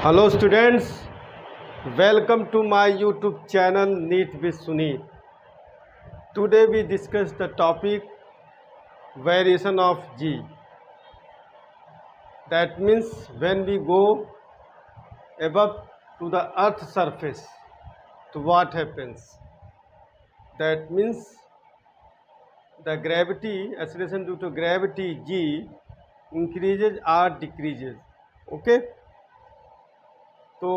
Hello students, welcome to my YouTube channel NEET with Sunil. Today we discuss the topic variation of G. That means when we go above to the earth surface, so what happens? That means the gravity, acceleration due to gravity G increases or decreases. Okay? तो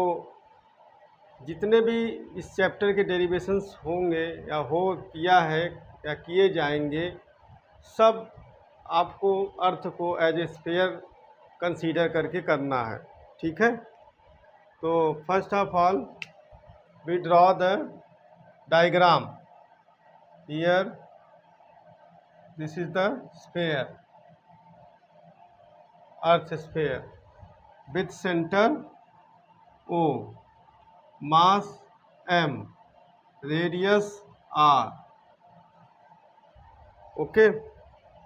जितने भी इस chapter के derivations होंगे या किया है या किए जाएंगे, सब आपको अर्थ को एज ए स्फीयर कंसीडर करके करना है। ठीक है, तो first of all we draw the diagram here. This is the sphere, earth sphere with centre O, mass m, radius r. Okay,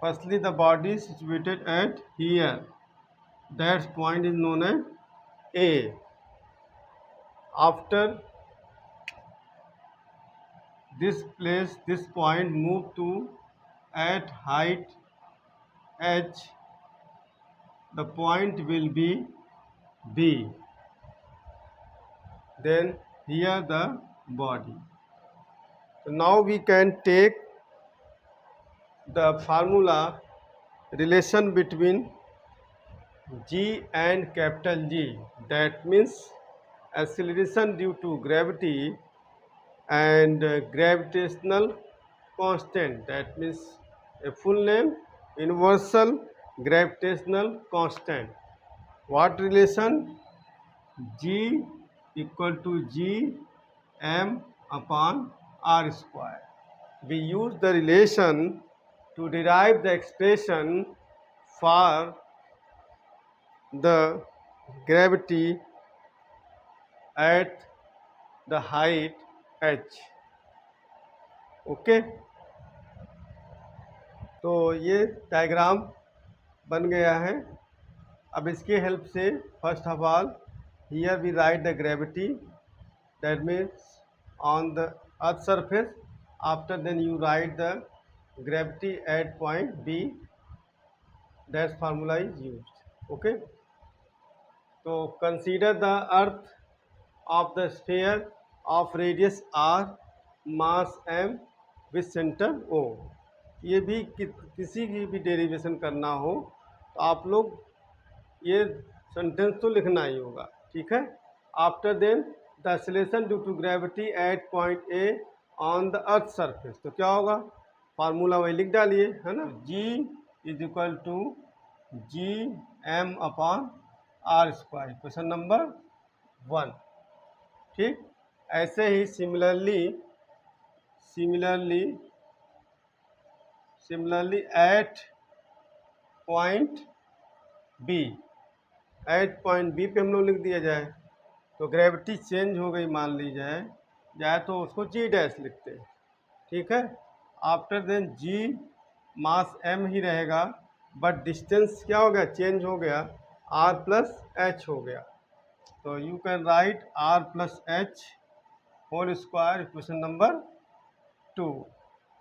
firstly the body is situated at here, that point is known as A. After this place, this point move to at height h, the point will be B. Then here the body. So now we can take the formula relation between G and capital G. That means acceleration due to gravity and gravitational constant. That means a full name, universal gravitational constant. What relation? G equal to G m upon r square. We use the relation to derive the expression for the gravity at the height h. Okay, तो ये diagram बन गया है। अब इसके help से first of all here we write the gravity, that means on the earth surface. After then you write the gravity at point B, that formula is used. Okay, so consider the earth of the sphere of radius r, mass m with center O. ये भी किसी की भी derivation करना हो तो आप लोग ये सेंटेंस तो लिखना ही होगा। ठीक है, after then the acceleration due to gravity at point A on the earth surface, तो क्या होगा, फार्मूला वही लिख डालिए, है ना। G is equal to G M upon R square, question number 1। ठीक, ऐसे ही similarly at point B, at point B पे हम लोग लिख दिया जाए तो ग्रेविटी चेंज हो गई मान ली जाए तो उसको जी डैश लिखते हैं। ठीक है, आफ्टर देन जी मास एम ही रहेगा, बट डिस्टेंस क्या हो गया, चेंज हो गया, आर प्लस एच हो गया। तो you can write R plus H whole square, equation number 2।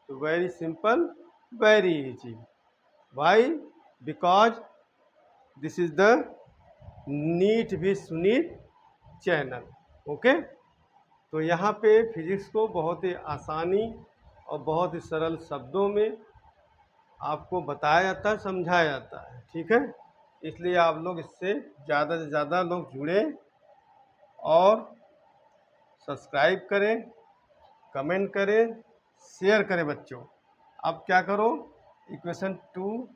तो very simple, very easy. Why? Because this is the NEET भी सुनीत चैनल। ओके, तो यहाँ पे फिजिक्स को बहुत ही आसानी और बहुत ही सरल शब्दों में आपको बताया जाता है, समझाया जाता है। ठीक है, इसलिए आप लोग इससे ज़्यादा से ज़्यादा लोग जुड़े और सब्सक्राइब करें, कमेंट करें, शेयर करें बच्चों। अब क्या करो, इक्वेशन 2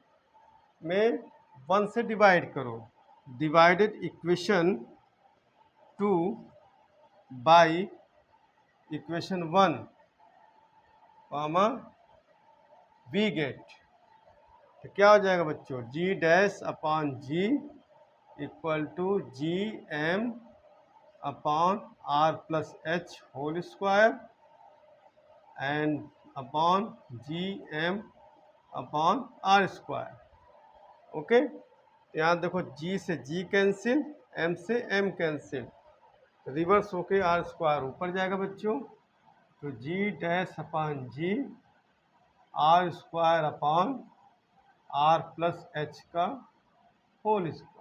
में 1 से डिवाइड करो। Divided equation 2 by equation 1 comma we get, तो क्या हो जाएगा बच्चों, g dash upon g equal to G M upon R plus H whole square and upon G M upon R square. Okay, यहाँ देखो जी से g cancel m से m cancel, reverse होके आर स्क्वायर ऊपर जाएगा बच्चों, तो g dash upon g R square upon R plus H का होल स्क्वायर।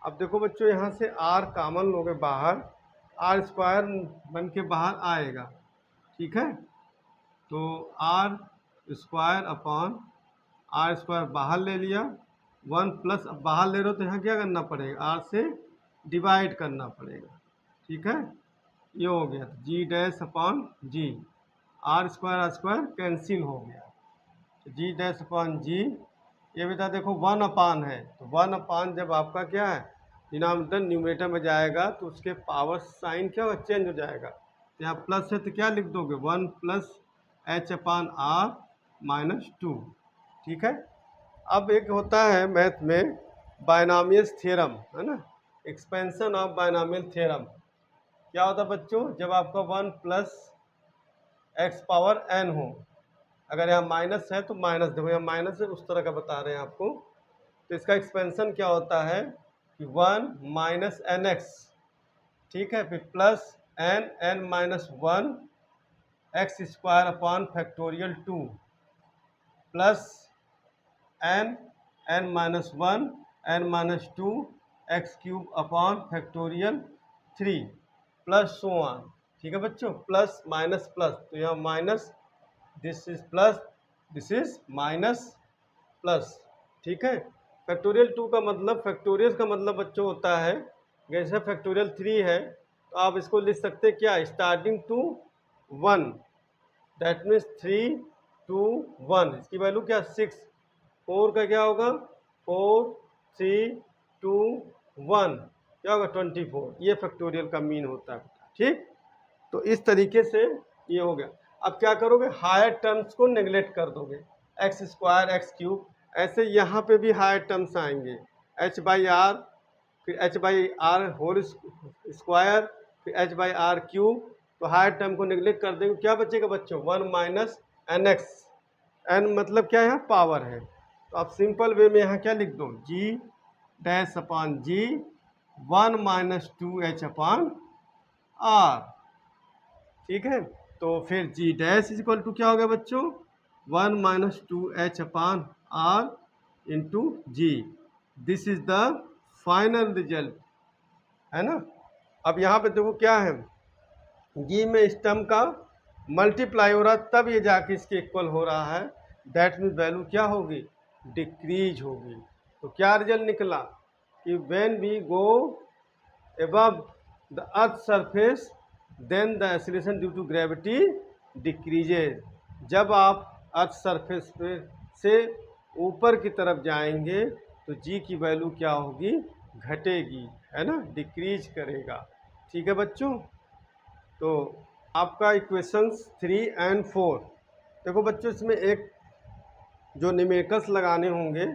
अब देखो बच्चों यहाँ से आर कॉमन लोगे बाहर, आर स्क्वायर बन के बाहर आएगा, ठीक है। तो R square upon R square बाहर ले लिया, 1 प्लस, अब बाहर ले रहे हो तो यहाँ क्या करना पड़ेगा, आर से डिवाइड करना पड़ेगा, ठीक है। ये हो गया g dash upon g, R square cancel हो गया, तो जी डैश अपॉन जी, ये बेटा देखो 1 अपान है, तो 1 अपान जब आपका क्या है डिनोमिनेटर न्यूमरेटर में जाएगा तो उसके पावर साइन क्या होगा, चेंज हो जाएगा। तो यहाँ प्लस है तो क्या लिख दोगे, 1 plus H upon R minus 2, ठीक है। अब एक होता है मैथ में बायनॉमियल थ्योरम, है ना, एक्सपेंशन ऑफ बायनॉमियल थ्योरम। क्या होता है बच्चों, जब आपका 1 प्लस एक्स पावर एन हो, अगर यहाँ माइनस है तो माइनस, देखो यहाँ माइनस है उस तरह का बता रहे हैं आपको, तो इसका एक्सपेंशन क्या होता है कि 1 माइनस एन एक्स, ठीक है, फिर plus n n minus 1 x square upon factorial 2 plus n n minus 1 n minus 2 x cube upon factorial 3 plus so on, ठीक है बच्चों, प्लस माइनस प्लस, तो यहाँ minus, this is plus, this is minus plus, ठीक है। Factorial 2 का मतलब, factorial का मतलब बच्चों होता है, जैसे फैक्टोरियल 3 है तो आप इसको लिख सकते हैं क्या, स्टार्टिंग टू 1, दैट मीन्स 3 2 1, इसकी वैल्यू क्या 6, 4 का क्या होगा 4 3 2 1, क्या होगा 24, ये फैक्टोरियल का मीन होता है, ठीक। तो इस तरीके से ये हो गया। अब क्या करोगे, हायर टर्म्स को नेगलेक्ट कर दोगे, एक्स स्क्वायर एक्स क्यूब, ऐसे यहाँ पे भी हायर टर्म्स आएंगे, एच बाई आर, फिर H by R whole square, फिर एच बाई आर क्यूब, तो हायर टर्म को नेगलेक्ट कर देंगे, क्या बचेगा बच्चों 1 माइनस एन एक्स, एन मतलब क्या है यहाँ पावर है, तो आप सिंपल वे में यहाँ क्या लिख दो, g dash upon g 1 minus 2 h upon R, ठीक है। तो फिर g dash is equal to क्या हो गया बच्चों, 1 minus 2 h upon R into g, this is the final result, है ना। अब यहाँ पे देखो क्या है, जी में इस टर्म का मल्टीप्लाई हो रहा तब ये जाके इसके इक्वल हो रहा है, दैट मीन्स वैल्यू क्या होगी, डिक्रीज होगी। तो क्या रिजल्ट निकला कि when we go above the earth surface then the acceleration due to gravity decreases, जब आप अर्थ सरफेस पे से ऊपर की तरफ जाएंगे तो जी की वैल्यू क्या होगी, घटेगी, है ना, डिक्रीज करेगा, ठीक है बच्चों। तो आपका इक्वेशंस 3 और 4, देखो बच्चों इसमें एक जो न्यूमेरिकल्स लगाने होंगे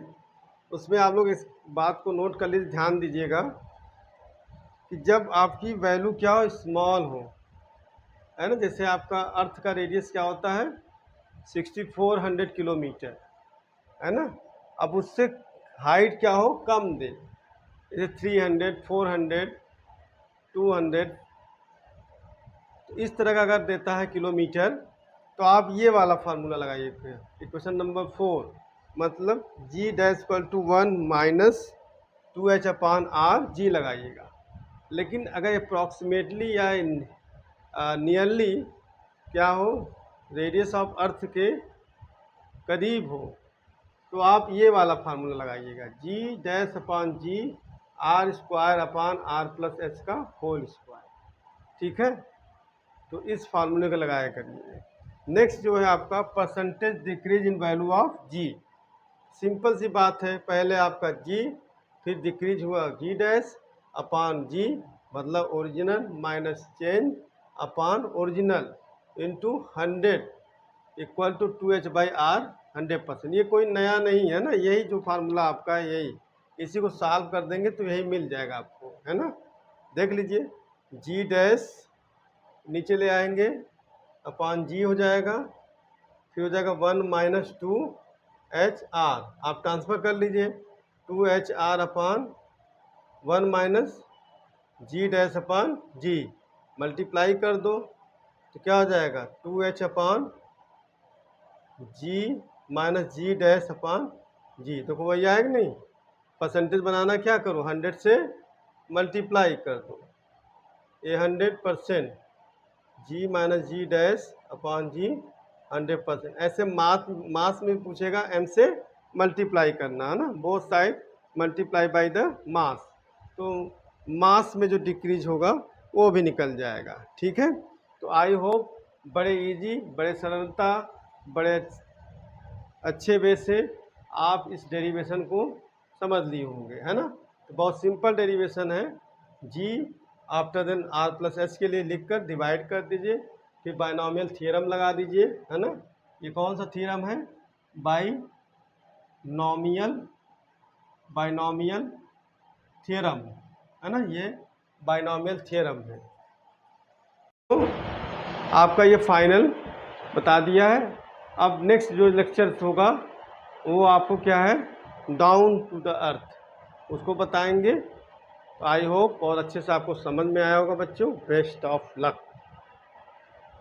उसमें आप लोग इस बात को नोट कर लीजिए, ध्यान दीजिएगा कि जब आपकी वैल्यू क्या हो, स्मॉल हो, है ना, जैसे आपका अर्थ का रेडियस क्या होता है 6400 किलोमीटर, है ना, अब उससे हाइट क्या हो, कम दे, जैसे 300 400 200, तो इस तरह का अगर देता है किलोमीटर तो आप ये वाला फार्मूला लगाइए, फिर इक्वेशन नंबर 4, मतलब g dash equal to 1 minus 2 h upon R g लगाइएगा। लेकिन अगर अप्रॉक्सीमेटली या नियरली क्या हो, रेडियस ऑफ अर्थ के करीब हो, तो आप ये वाला फार्मूला लगाइएगा, g dash upon g R square upon R plus H का होल स्क्वायर, ठीक है। तो इस फार्मूले को लगाया करिए। नेक्स्ट जो है आपका percentage decrease in value of g, simple सी बात है, पहले आपका जी, फिर डिक्रीज हुआ जी डैश अपान जी, मतलब original minus change upon original into 100 equal to 2h by R 100%, ये कोई नया नहीं है ना, यही जो फार्मूला आपका है यही, इसी को सॉल्व कर देंगे तो यही मिल जाएगा आपको, है ना। देख लीजिए, जी डैश नीचे ले आएंगे अपान जी हो जाएगा, फिर हो जाएगा 1 माइनस 2 एच आर, आप ट्रांसफ़र कर लीजिए 2 एच आर अपान 1 माइनस जी डैश अपान जी, मल्टीप्लाई कर दो तो क्या हो जाएगा 2h अपान जी माइनस जी डैश अपान जी। तो वही आएगा नहीं, परसेंटेज बनाना क्या करो 100 से मल्टीप्लाई कर दो, ये 100% जी माइनस जी डैश अपान जी 100%। ऐसे मास में पूछेगा m से मल्टीप्लाई करना है ना, both side multiply by the mass, तो मास में जो डिक्रीज होगा वो भी निकल जाएगा। ठीक है, तो आई होप बड़े इजी, बड़े सरलता, बड़े अच्छे वे से आप इस डेरिवेशन को समझ लिए होंगे, है ना। तो बहुत सिंपल डेरिवेशन है, g after then R plus h के लिए लिखकर डिवाइड कर दीजिए, फिर बाइनोमियल थ्योरम लगा दीजिए, है ना। ये कौन सा थ्योरम है, बाइनोमियल थ्योरम, है ना, ये बाइनोमियल थ्योरम है। तो आपका ये फाइनल बता दिया है। अब नेक्स्ट जो लेक्चर होगा वो आपको क्या है, डाउन टू द अर्थ, उसको बताएंगे। आई होप बहुत अच्छे से आपको समझ में आया होगा बच्चों। Best of luck.